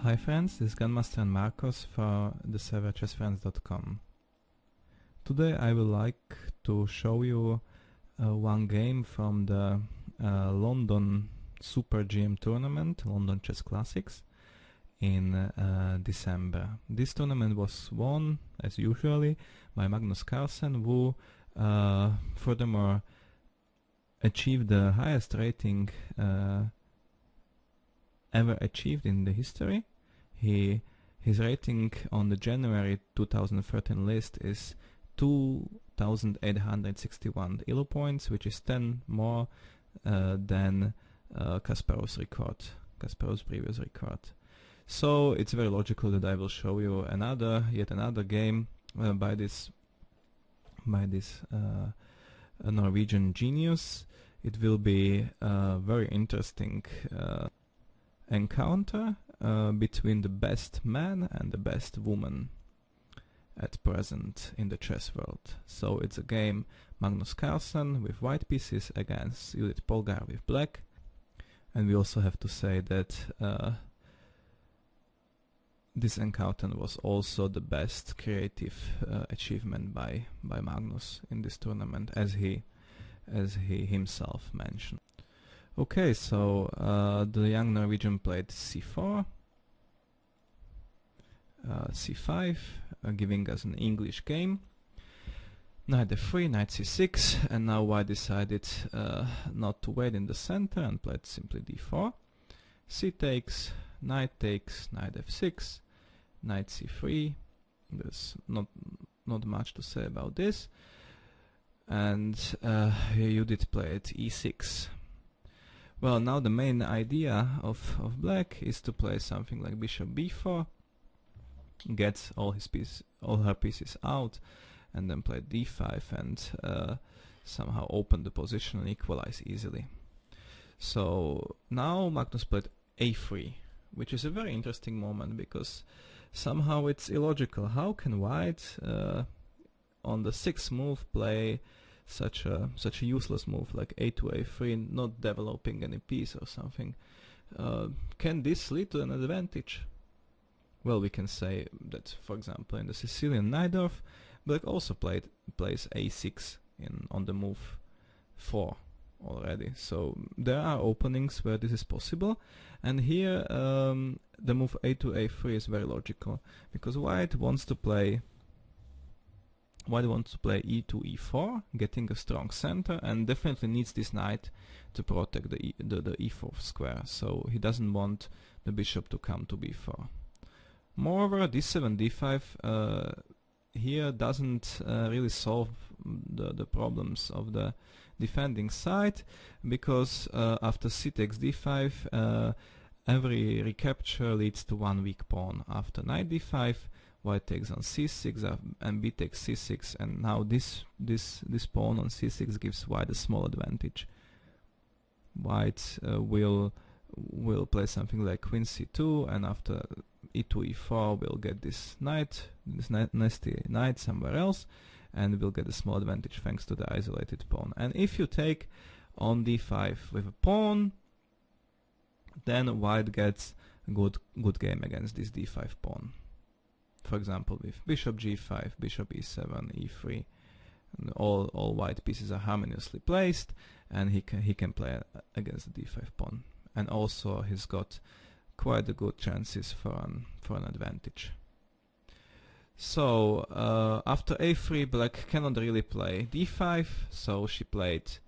Hi friends, this is Grandmaster and Markos for the server ChessFriends.com. Today I would like to show you one game from the London Super GM tournament, London Chess Classics, in December. This tournament was won, as usually, by Magnus Carlsen, who furthermore achieved the highest rating ever achieved in the history. His rating on the January 2013 list is 2,861 elo points, which is 10 more than Kasparov's previous record. So it's very logical that I will show you yet another game by this Norwegian genius. It will be a very interesting encounter between the best man and the best woman at present in the chess world. So it's a game Magnus Carlsen with white pieces against Judith Polgar with black, and we also have to say that this encounter was also the best creative achievement by Magnus in this tournament, as he himself mentioned. Okay, so the young Norwegian played c4, c5, giving us an English game. Knight f3, knight c6, and now white decided not to wait in the center and played simply d4. C takes, knight f6, knight c3. There's not much to say about this. And Judith played e6. Well, now the main idea of black is to play something like bishop b4, get all her pieces out, and then play d5 and somehow open the position and equalize easily. So now Magnus played a3, which is a very interesting moment because somehow it's illogical. How can white on the sixth move play such a useless move like a to a3, not developing any piece or something? Can this lead to an advantage? Well, we can say that, for example, in the Sicilian Najdorf, black also plays a6 on the move 4 already. So there are openings where this is possible, and here the move a to a3 is very logical because white wants to play e to e4, getting a strong center, and definitely needs this knight to protect the e4 square, so he doesn't want the bishop to come to b4. Moreover, d7, d5 here doesn't really solve the problems of the defending side, because after c takes d5, every recapture leads to one weak pawn. After knight d5, white takes on c6 and b takes c6, and now this pawn on c6 gives white a small advantage. White will play something like queen c2, and after e2 e4 we'll get this nasty knight somewhere else, and we'll get a small advantage thanks to the isolated pawn. And if you take on d5 with a pawn, then white gets a good game against this d5 pawn. For example, with bishop g5, bishop e7, e3, and all white pieces are harmoniously placed, and he can play against the d5 pawn. And also he's got quite a good chances for an advantage. So after a3, black cannot really play d5, so she played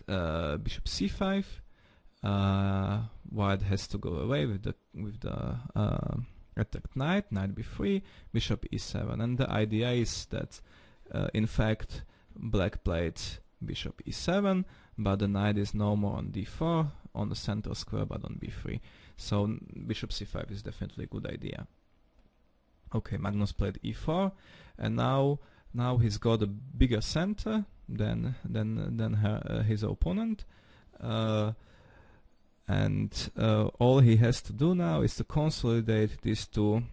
bishop c5. White has to go away with the attacked knight b3, bishop e7, and the idea is that in fact black played bishop e7, but the knight is no more on d4 on the central square but on b3, so bishop c5 is definitely a good idea. Okay, Magnus played e4, and now he's got a bigger center than his opponent, and all he has to do now is to consolidate these two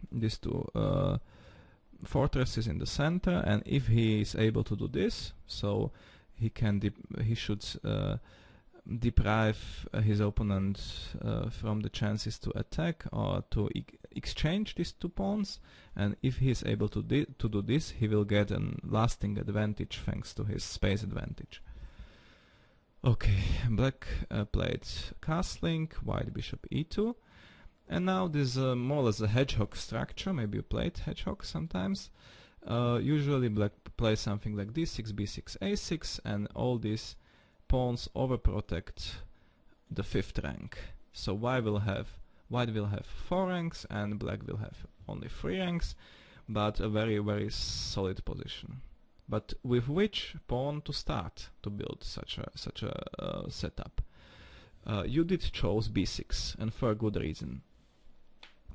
fortresses in the center. And if he is able to do this, so he should deprive his opponent from the chances to attack or to exchange these two pawns, and if he is able to do this, he will get a lasting advantage thanks to his space advantage. Okay, black played castling, white bishop e2, and now this is more or less a hedgehog structure. Maybe you played hedgehog sometimes. Usually black plays something like d6, b6, a6, and all these pawns overprotect the 5th rank. So white will have 4 ranks and black will have only 3 ranks, but a very, very solid position. But with which pawn to start to build such a setup? Judith chose b6, and for a good reason.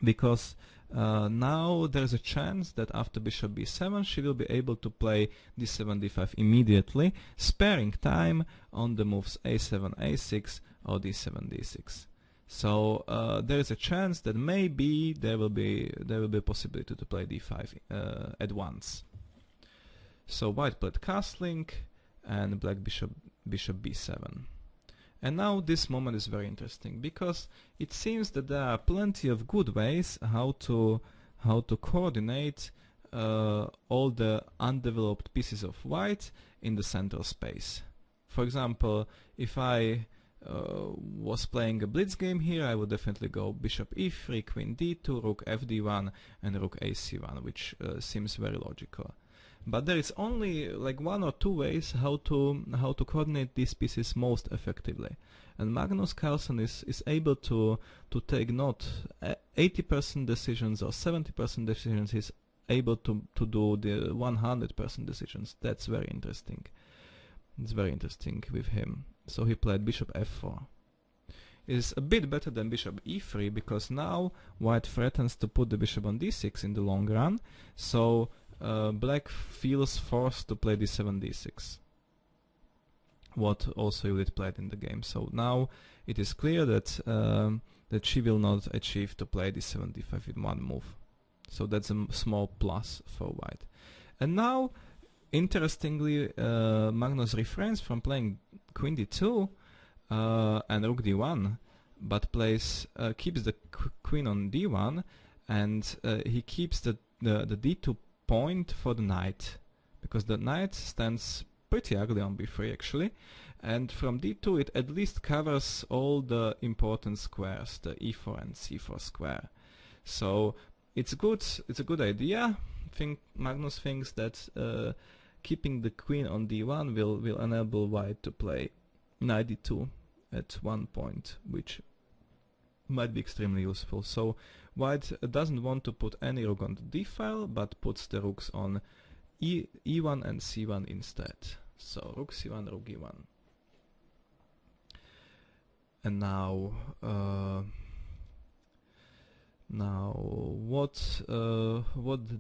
Because now there's a chance that after bishop b7 she will be able to play d7, d5 immediately, sparing time on the moves a7, a6 or d7, d6. So there is a chance that maybe there will be a possibility to play d5 at once. So white played castling and black bishop b7. And now this moment is very interesting, because it seems that there are plenty of good ways how to coordinate all the undeveloped pieces of white in the central space. For example, if I was playing a blitz game here, I would definitely go bishop e3, queen d2, rook fd1, and rook ac1, which seems very logical. But there is only like 1 or 2 ways how to coordinate these pieces most effectively. And Magnus Carlsen is able to take not 80% decisions or 70% decisions. He's able to do the 100% decisions. That's very interesting. It's very interesting with him. So he played bishop f4. It's a bit better than bishop e3, because now white threatens to put the bishop on d6 in the long run. So black feels forced to play d7, d6, what also Judith played in the game. So now it is clear that that she will not achieve to play d7, d5 in one move. So that's a small plus for white. And now, interestingly, Magnus refrains from playing queen d2 and rook d1, but plays keeps the queen on d1, and he keeps the d2 point for the knight, because the knight stands pretty ugly on b3 actually, and from d2 it at least covers all the important squares, the e4 and c4 square. So it's good. It's a good idea. Magnus thinks that keeping the queen on d1 will enable white to play knight d2 at one point, which might be extremely useful. So white doesn't want to put any rook on the d file, but puts the rooks on e1 and c1 instead. So rook c1, rook e1. And now what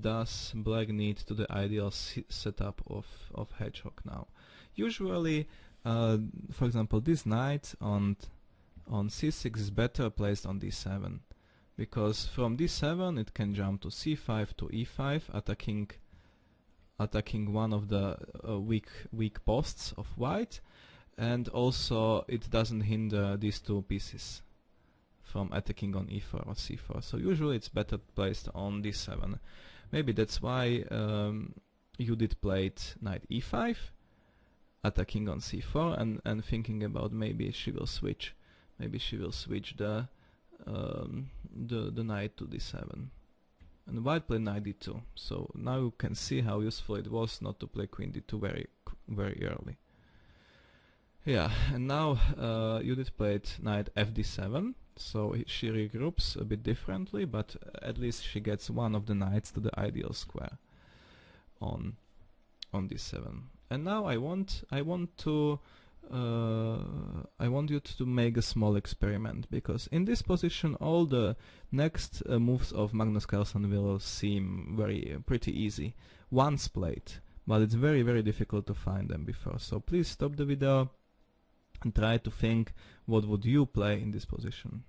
does black need to the ideal setup of hedgehog now? Usually, for example, this knight on c6 is better placed on d7, because from d7 it can jump to c5 to e5, attacking one of the weak posts of white, and also it doesn't hinder these two pieces from attacking on e4 or c4. So usually it's better placed on d7. Maybe that's why Judith played knight e5, attacking on c4, and thinking about maybe she will switch. Maybe she will switch the knight to d7. And white played knight d2. So now you can see how useful it was not to play queen d2 very early. Yeah, and now Judith played knight fd7. So she regroups a bit differently, but at least she gets one of the knights to the ideal square on d7. And now I want you to make a small experiment, because in this position all the next moves of Magnus Carlsen will seem pretty easy once played, but it's very difficult to find them before. So please stop the video and try to think what would you play in this position.